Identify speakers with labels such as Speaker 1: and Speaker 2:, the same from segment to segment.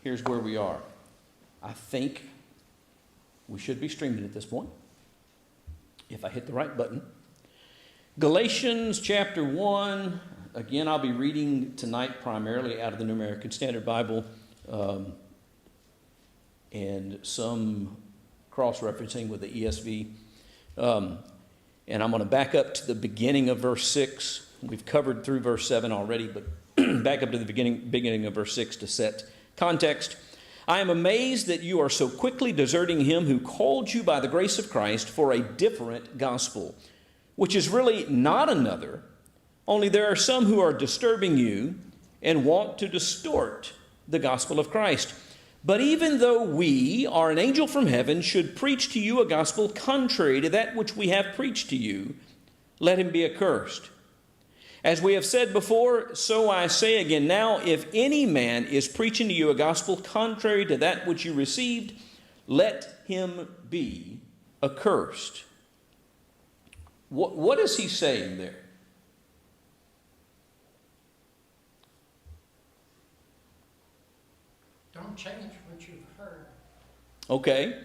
Speaker 1: here's where we are. I think we should be streaming at this point, if I hit the right button. Galatians chapter 1. Again, I'll be reading tonight primarily out of the New American Standard Bible, and some cross-referencing with the ESV. And I'm going to back up to the beginning of verse 6. We've covered through verse 7 already, but back up to the beginning of verse 6 to set context. I am amazed that you are so quickly deserting him who called you by the grace of Christ for a different gospel, which is really not another, only there are some who are disturbing you and want to distort the gospel of Christ. But even though we, or an angel from heaven, should preach to you a gospel contrary to that which we have preached to you, let him be accursed. As we have said before, so I say again now, if any man is preaching to you a gospel contrary to that which you received, let him be accursed. What is he saying there?
Speaker 2: Don't change what you've heard.
Speaker 1: Okay.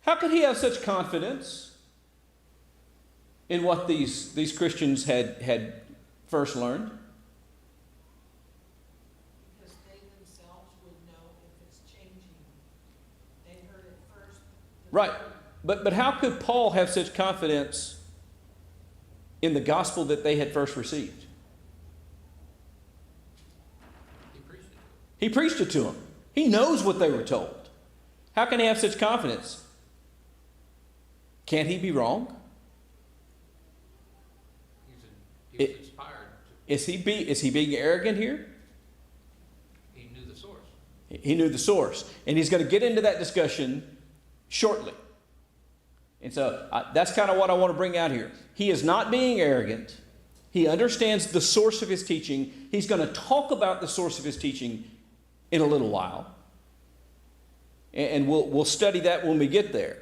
Speaker 1: How could he have such confidence in what these Christians had first learned?
Speaker 3: Because they themselves would know if it's changing. They heard it first.
Speaker 1: Right. But how could Paul have such confidence in the gospel that they had first received? He preached it to them. He knows what they were told. How can he have such confidence? Can't he be wrong?
Speaker 4: He was inspired.
Speaker 1: Is he being arrogant here?
Speaker 4: He knew the source.
Speaker 1: He knew the source. And he's going to get into that discussion shortly. And so that's kind of what I want to bring out here. He is not being arrogant. He understands the source of his teaching. He's going to talk about the source of his teaching in a little while. And we'll study that when we get there.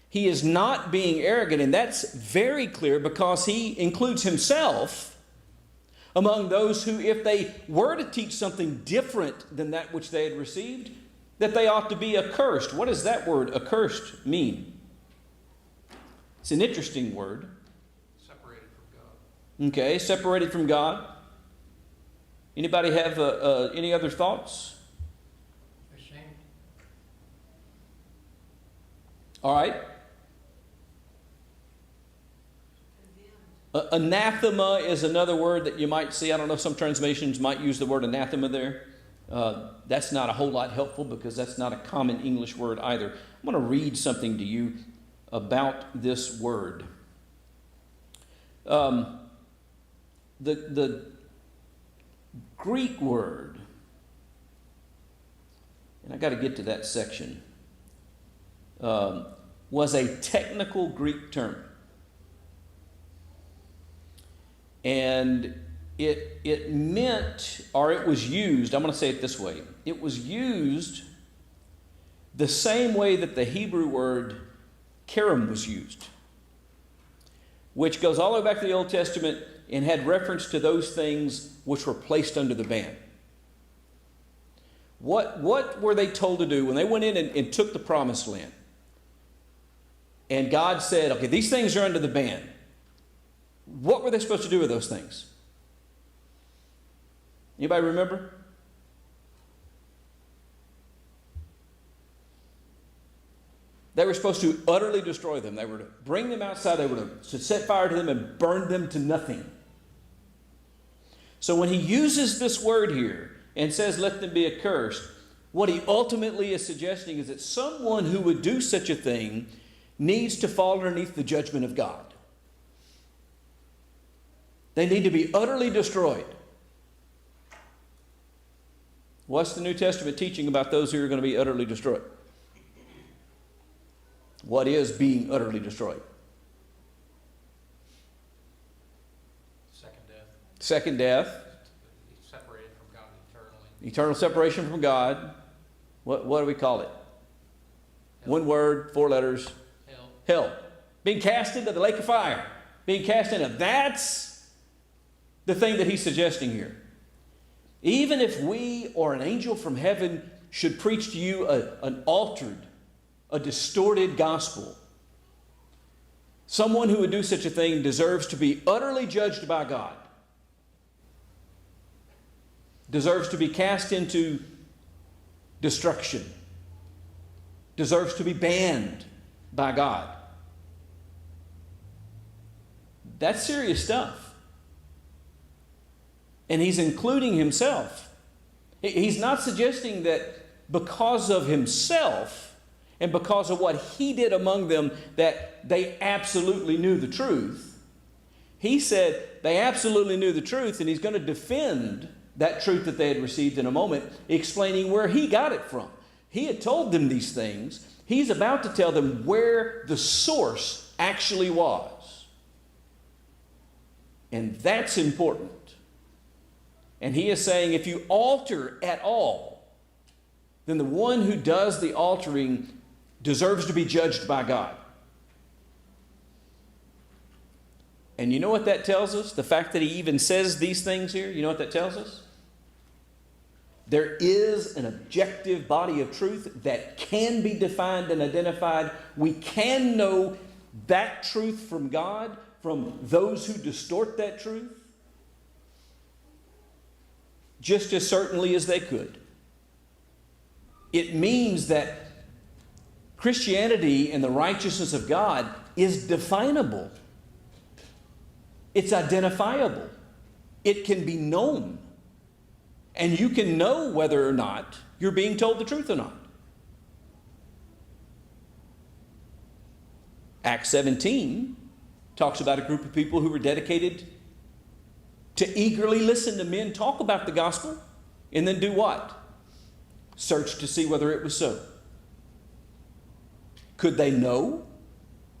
Speaker 1: He is not being arrogant, and that's very clear because he includes himself among those who, if they were to teach something different than that which they had received, that they ought to be accursed. What does that word accursed mean? It's an interesting word.
Speaker 4: Separated from God.
Speaker 1: Okay, separated from God. Anybody have any other thoughts?
Speaker 2: Ashamed.
Speaker 1: All right. Anathema is another word that you might see. I don't know, some translations might use the word anathema there. That's not a whole lot helpful because that's not a common English word either. I'm going to read something to you about this word. The Greek word, and I got to get to that section, was a technical Greek term. And it meant, or it was used, I'm going to say it this way, it was used the same way that the Hebrew word kerem was used, which goes all the way back to the Old Testament and had reference to those things which were placed under the ban. What were they told to do when they went in and took the promised land? And God said, okay, these things are under the ban. What were they supposed to do with those things? Anybody remember? They were supposed to utterly destroy them. They were to bring them outside. They were to set fire to them and burn them to nothing. So when he uses this word here and says, let them be accursed, what he ultimately is suggesting is that someone who would do such a thing needs to fall underneath the judgment of God. They need to be utterly destroyed. What's the New Testament teaching about those who are going to be utterly destroyed? What is being utterly destroyed?
Speaker 4: Second death.
Speaker 1: Second death.
Speaker 4: Separated from God eternally.
Speaker 1: Eternal separation from God. What do we call it?
Speaker 4: Hell.
Speaker 1: One word, 4 letters.
Speaker 4: Hell.
Speaker 1: Hell. Being cast into the lake of fire. Being cast into. That's the thing that he's suggesting here. Even if we or an angel from heaven should preach to you an altered, a distorted gospel, someone who would do such a thing deserves to be utterly judged by God, deserves to be cast into destruction, deserves to be banned by God. That's serious stuff. And he's including himself. He's not suggesting that because of himself and because of what he did among them that they absolutely knew the truth. He said they absolutely knew the truth, and he's going to defend that truth that they had received in a moment, explaining where he got it from. He had told them these things. He's about to tell them where the source actually was. And that's important. And he is saying if you alter at all, then the one who does the altering deserves to be judged by God. And you know what that tells us? The fact that he even says these things here, you know what that tells us? There is an objective body of truth that can be defined and identified. We can know that truth from God, from those who distort that truth, just as certainly as they could. It means that Christianity and the righteousness of God is definable. It's identifiable. It can be known. And you can know whether or not you're being told the truth or not. Acts 17 talks about a group of people who were dedicated to eagerly listen to men talk about the gospel and then do what? Search to see whether it was so. Could they know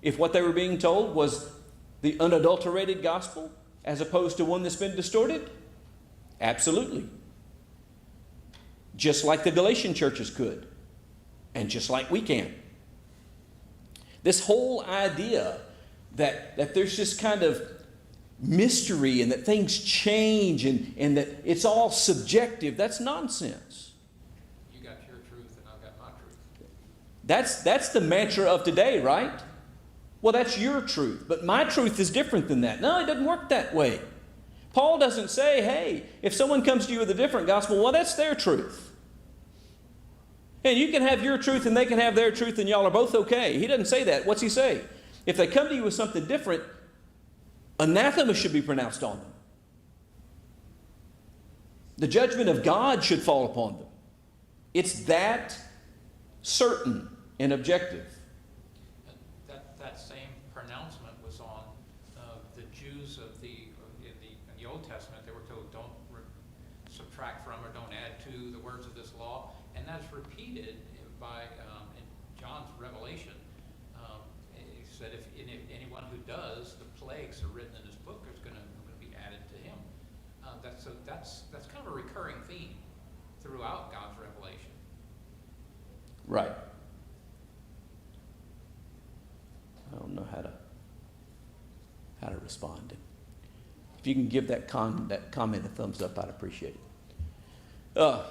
Speaker 1: if what they were being told was the unadulterated gospel as opposed to one that's been distorted? Absolutely. Just like the Galatian churches could, and just like we can. This whole idea that there's this kind of mystery and that things change and that it's all subjective, that's nonsense.
Speaker 4: You got your truth and I've got my truth.
Speaker 1: That's the mantra of today, right? Well, that's your truth, but my truth is different than that. No, it doesn't work that way. Paul doesn't say, hey, if someone comes to you with a different gospel, well, that's their truth. And you can have your truth and they can have their truth and y'all are both okay. He doesn't say that. What's he say? If they come to you with something different, anathema should be pronounced on them. The judgment of God should fall upon them. It's that certain and objective.
Speaker 4: That same pronouncement was on the Jews of in the Old Testament. They were told, don't subtract from or don't add to the words of this law. And that's repeated by in John's Revelation. He said, if anyone who does, the plagues are written in this book is going to be added to him. That's kind of a recurring theme throughout God's revelation.
Speaker 1: Right. I don't know how to respond. If you can give that comment a thumbs up, I'd appreciate it.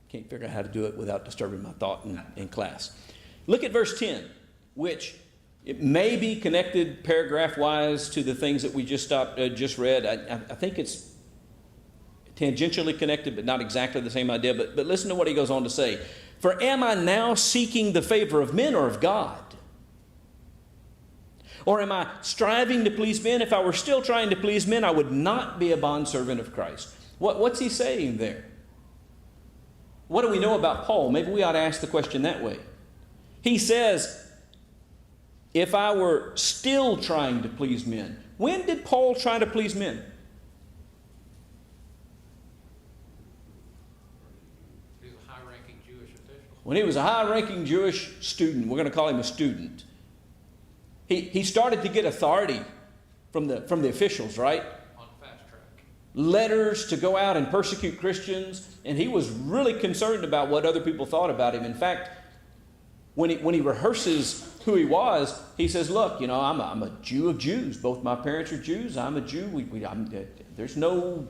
Speaker 1: Can't figure out how to do it without disturbing my thought in class. Look at verse 10, which it may be connected paragraph-wise to the things that we just read. I think it's tangentially connected, but not exactly the same idea. But listen to what he goes on to say. For am I now seeking the favor of men or of God? Or am I striving to please men? If I were still trying to please men, I would not be a bondservant of Christ. What's he saying there? What do we know about Paul? Maybe we ought to ask the question that way. He says, if I were still trying to please men. When did Paul try to please men?
Speaker 4: He was a high-ranking Jewish official.
Speaker 1: When he was a high-ranking Jewish student. We're going to call him a student. He started to get authority from the officials, right?
Speaker 4: On fast track.
Speaker 1: Letters to go out and persecute Christians, and he was really concerned about what other people thought about him. In fact, when he rehearses who he was, he says, look, I'm a Jew of Jews. Both my parents are Jews. I'm a Jew. There's no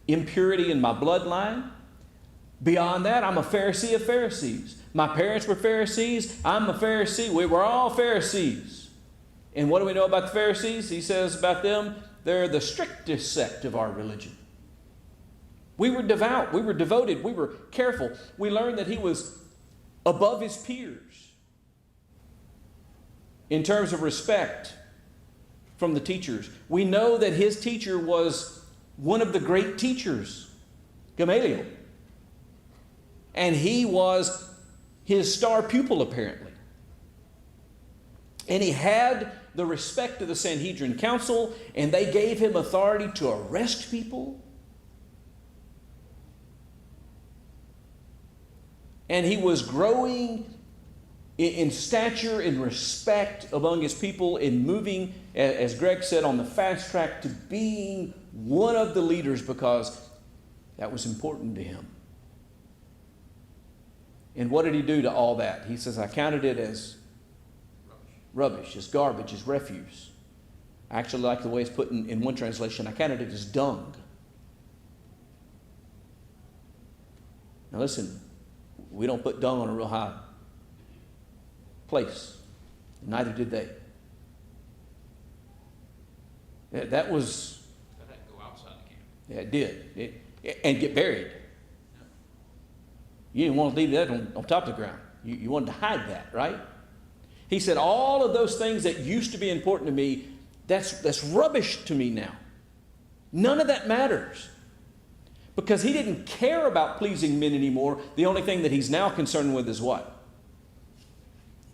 Speaker 1: impurity in my bloodline. Beyond that, I'm a Pharisee of Pharisees. My parents were Pharisees. I'm a Pharisee. We were all Pharisees. And what do we know about the Pharisees? He says about them, they're the strictest sect of our religion. We were devout. We were devoted. We were careful. We learned that he was above his peers in terms of respect from the teachers. We know that his teacher was one of the great teachers, Gamaliel. And he was his star pupil, apparently. And he had the respect of the Sanhedrin Council, and they gave him authority to arrest people. And he was growing in stature, in respect among his people, in moving, as Greg said, on the fast track to being one of the leaders because that was important to him. And what did he do to all that? He says, I counted it as rubbish, as garbage, as refuse. I actually like the way it's put in one translation. I counted it as dung. Now listen, we don't put dung on a real high place. Neither did they. That was...
Speaker 4: That had to go outside the camp.
Speaker 1: Yeah, it did. And get buried. You didn't want to leave that on top of the ground. You wanted to hide that, right? He said, all of those things that used to be important to me, that's rubbish to me now. None of that matters. Because he didn't care about pleasing men anymore. The only thing that he's now concerned with is what?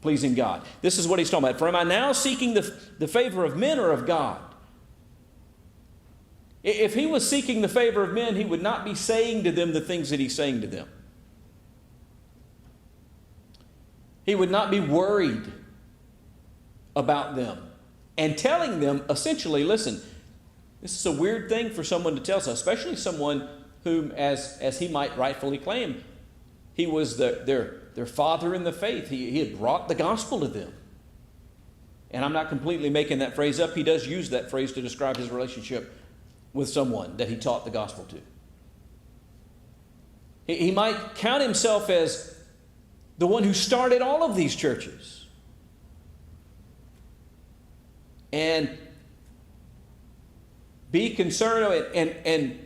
Speaker 1: Pleasing God. This is what he's talking about. For am I now seeking the favor of men or of God? If he was seeking the favor of men, he would not be saying to them the things that he's saying to them. He would not be worried about them and telling them, essentially, listen, this is a weird thing for someone to tell us, especially someone whom, as he might rightfully claim, he was their father in the faith. He had brought the gospel to them. And I'm not completely making that phrase up. He does use that phrase to describe his relationship with someone that he taught the gospel to. He might count himself as the one who started all of these churches. And be concerned, and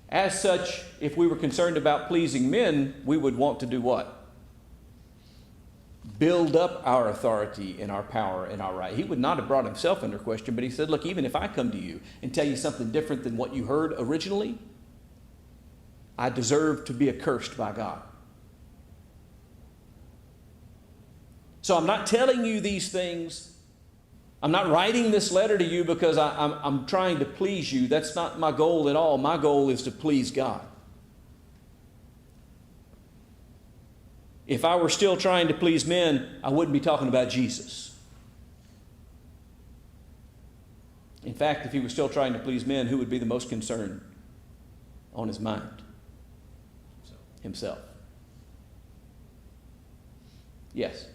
Speaker 1: as such, if we were concerned about pleasing men, we would want to do what? Build up our authority and our power and our right. He would not have brought himself under question, but he said, look, even if I come to you and tell you something different than what you heard originally, I deserve to be accursed by God. So I'm not telling you these things. I'm not writing this letter to you because I'm trying to please you. That's not my goal at all. My goal is to please God. If I were still trying to please men, I wouldn't be talking about Jesus. In fact, if he was still trying to please men, who would be the most concerned on his mind? Himself. Yes.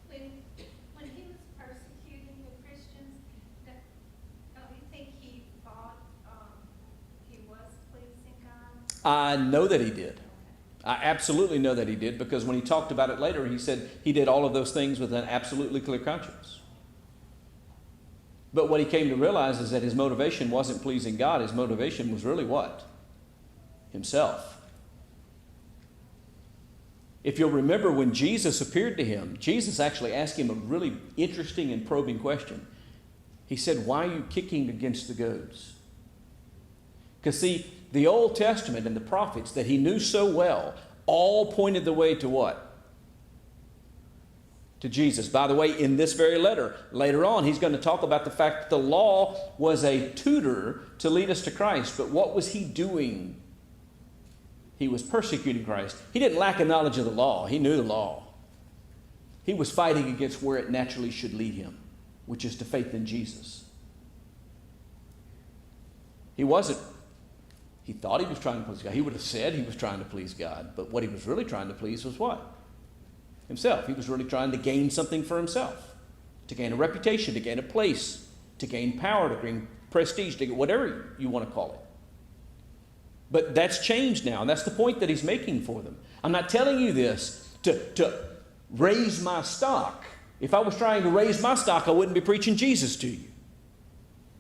Speaker 5: When he was persecuting the Christians, don't you think he thought he was pleasing God?
Speaker 1: I know that he did. I absolutely know that he did, because when he talked about it later, he said he did all of those things with an absolutely clear conscience. But what he came to realize is that his motivation wasn't pleasing God. His motivation was really what? Himself. If you'll remember, when Jesus appeared to him, Jesus actually asked him a really interesting and probing question. He said, why are you kicking against the goads? Because see, the Old Testament and the prophets that he knew so well all pointed the way to what? To Jesus. By the way, in this very letter, later on, he's going to talk about the fact that the law was a tutor to lead us to Christ. But what was he doing? He was persecuting Christ. He didn't lack a knowledge of the law. He knew the law. He was fighting against where it naturally should lead him, which is to faith in Jesus. He wasn't. He thought he was trying to please God. He would have said he was trying to please God. But what he was really trying to please was what? Himself. He was really trying to gain something for himself. To gain a reputation, to gain a place, to gain power, to gain prestige, to get whatever you want to call it. But that's changed now, and that's the point that he's making for them. I'm not telling you this to raise my stock. If I was trying to raise my stock, I wouldn't be preaching Jesus to you.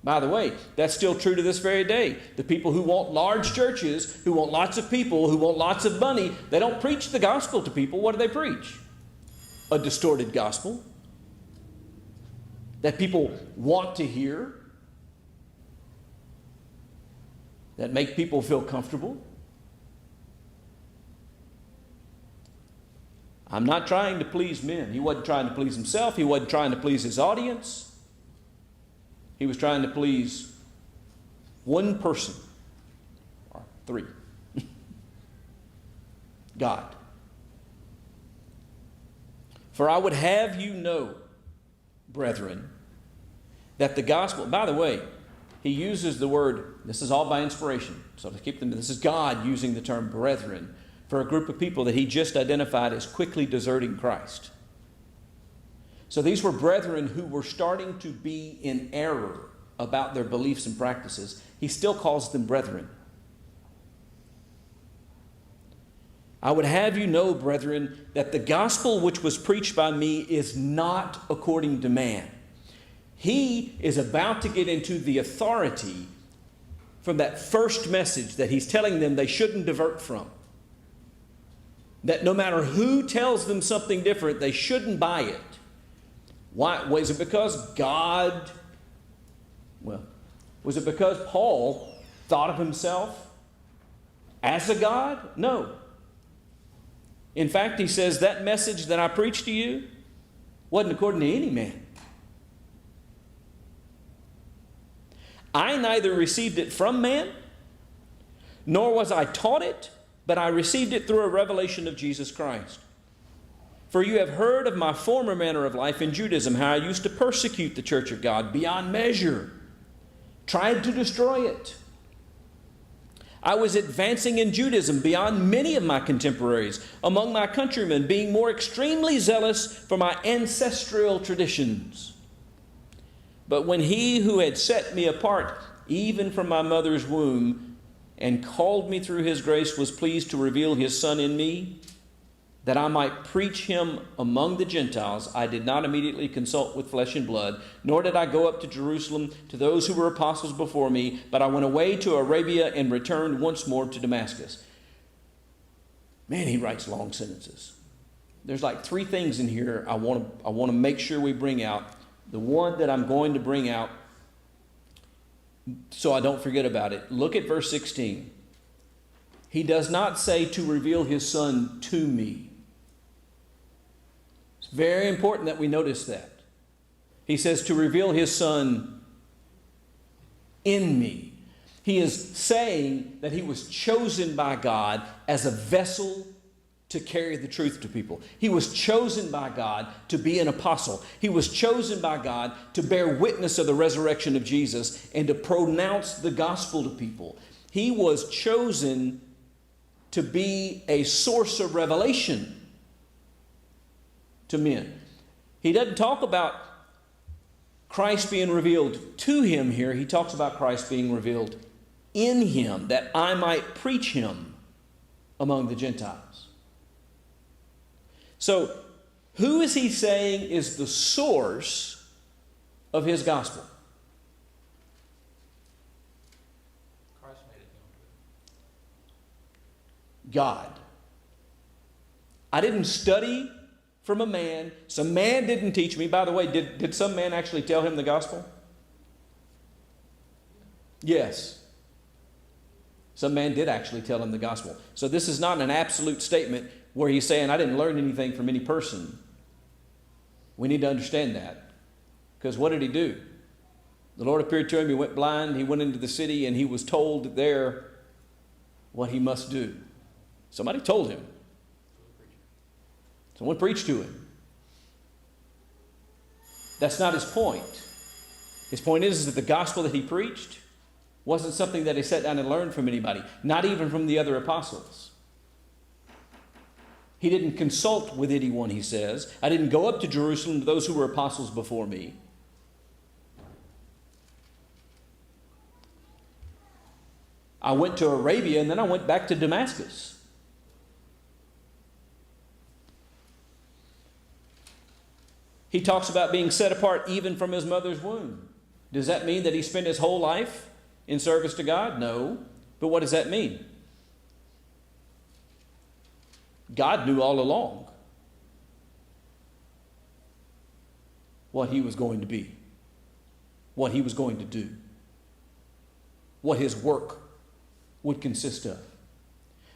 Speaker 1: By the way, that's still true to this very day. The people who want large churches, who want lots of people, who want lots of money, they don't preach the gospel to people. What do they preach? A distorted gospel that people want to hear, that make people feel comfortable. I'm not trying to please men. He wasn't trying to please himself. He wasn't trying to please his audience. He was trying to please one person, or three. God. For I would have you know, brethren, that the gospel, by the way, he uses the word, this is all by inspiration, so to keep them, this is God using the term brethren for a group of people that he just identified as quickly deserting Christ. So these were brethren who were starting to be in error about their beliefs and practices. He still calls them brethren. I would have you know, brethren, that the gospel which was preached by me is not according to man. He is about to get into the authority from that first message that he's telling them they shouldn't divert from. That no matter who tells them something different, they shouldn't buy it. Why? Was it because God, was it because Paul thought of himself as a God? No. In fact, he says that message that I preached to you wasn't according to any man. I neither received it from man, nor was I taught it, but I received it through a revelation of Jesus Christ. For you have heard of my former manner of life in Judaism, how I used to persecute the church of God beyond measure, tried to destroy it. I was advancing in Judaism beyond many of my contemporaries, among my countrymen, being more extremely zealous for my ancestral traditions. But when he who had set me apart, even from my mother's womb, and called me through his grace, was pleased to reveal his Son in me, that I might preach him among the Gentiles, I did not immediately consult with flesh and blood, nor did I go up to Jerusalem to those who were apostles before me, but I went away to Arabia and returned once more to Damascus. Man, he writes long sentences. There's like three things in here I want to make sure we bring out. The one that I'm going to bring out so I don't forget about it. Look at verse 16. He does not say to reveal his Son to me. It's very important that we notice that. He says to reveal his Son in me. He is saying that he was chosen by God as a vessel to carry the truth to people. He was chosen by God to be an apostle. He was chosen by God to bear witness of the resurrection of Jesus and to pronounce the gospel to people. He was chosen to be a source of revelation to men. He doesn't talk about Christ being revealed to him here. He talks about Christ being revealed in him, that I might preach him among the Gentiles. So, who is he saying is the source of his gospel?
Speaker 4: Christ made it known to
Speaker 1: God. I didn't study from a man. Some man didn't teach me. By the way, did some man actually tell him the gospel? Yes. Some man did actually tell him the gospel. So this is not an absolute statement where he's saying, I didn't learn anything from any person. We need to understand that. Because what did he do? The Lord appeared to him, he went blind, he went into the city, and he was told there what he must do. Somebody told him. Someone preached to him. That's not his point. His point is that the gospel that he preached wasn't something that he sat down and learned from anybody, not even from the other apostles. He didn't consult with anyone, he says. I didn't go up to Jerusalem to those who were apostles before me. I went to Arabia and then I went back to Damascus. He talks about being set apart even from his mother's womb. Does that mean that he spent his whole life in service to God? No. But what does that mean? God knew all along what he was going to be, what he was going to do, what his work would consist of.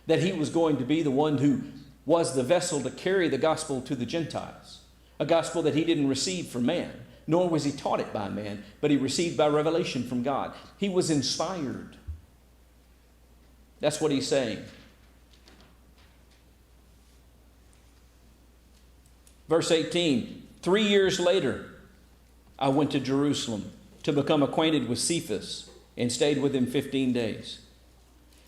Speaker 1: That he was going to be the one who was the vessel to carry the gospel to the Gentiles, a gospel that he didn't receive from man, nor was he taught it by man, but he received by revelation from God. He was inspired. That's what he's saying. Verse 18, 3 years later, I went to Jerusalem to become acquainted with Cephas and stayed with him 15 days.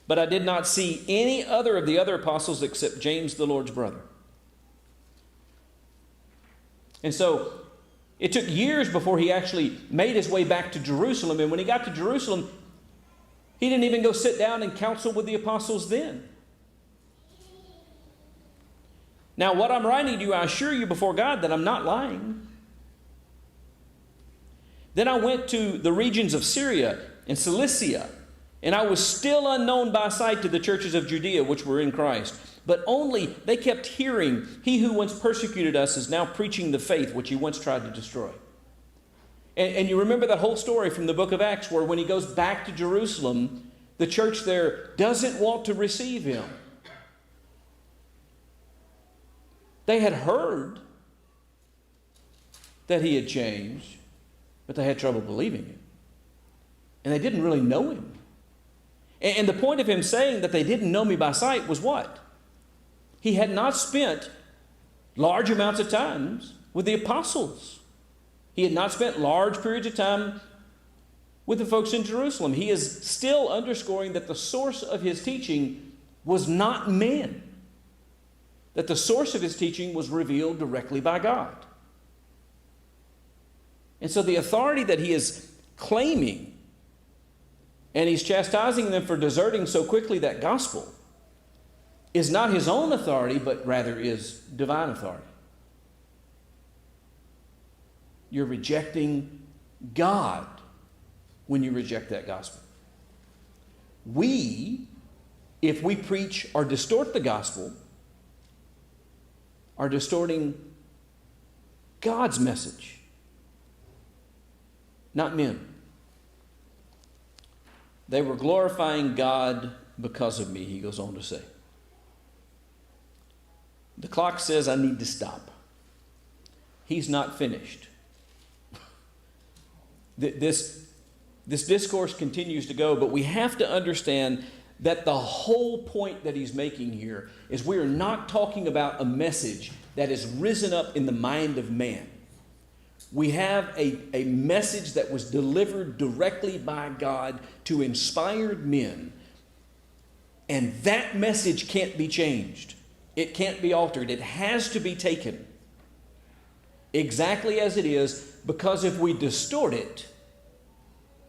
Speaker 1: But I did not see any other of the other apostles except James, the Lord's brother. And so it took years before he actually made his way back to Jerusalem. And when he got to Jerusalem, he didn't even go sit down and counsel with the apostles then. Now, what I'm writing to you, I assure you before God that I'm not lying. Then I went to the regions of Syria and Cilicia, and I was still unknown by sight to the churches of Judea which were in Christ. But only they kept hearing, he who once persecuted us is now preaching the faith which he once tried to destroy. And you remember that whole story from the book of Acts where when he goes back to Jerusalem, the church there doesn't want to receive him. They had heard that he had changed, but they had trouble believing it. And they didn't really know him. And the point of him saying that they didn't know me by sight was what? He had not spent large amounts of time with the apostles. He had not spent large periods of time with the folks in Jerusalem. He is still underscoring that the source of his teaching was not men. That the source of his teaching was revealed directly by God. And so the authority that he is claiming, and he's chastising them for deserting so quickly that gospel, is not his own authority, but rather is divine authority. You're rejecting God when you reject that gospel. We, if we preach or distort the gospel, are distorting God's message, not men. They were glorifying God because of me, he goes on to say. The clock says I need to stop. He's not finished. This discourse continues to go, but we have to understand that the whole point that he's making here is we are not talking about a message that has risen up in the mind of man. We have a message that was delivered directly by God to inspired men. And that message can't be changed. It can't be altered. It has to be taken exactly as it is, because if we distort it,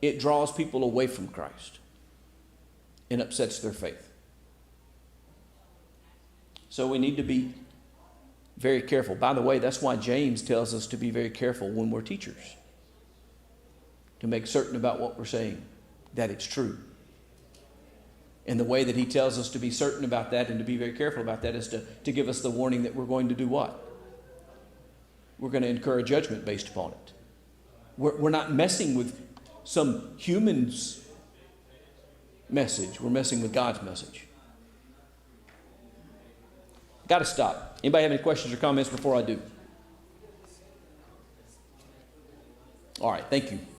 Speaker 1: it draws people away from Christ and upsets their faith. So we need to be very careful. By the way, that's why James tells us to be very careful when we're teachers, to make certain about what we're saying, that it's true. And the way that he tells us to be certain about that and to be very careful about that is to give us the warning that we're going to do what? We're going to incur a judgment based upon it. We're not messing with some human's message. We're messing with God's message. Got to stop. Anybody have any questions or comments before I do? All right, thank you.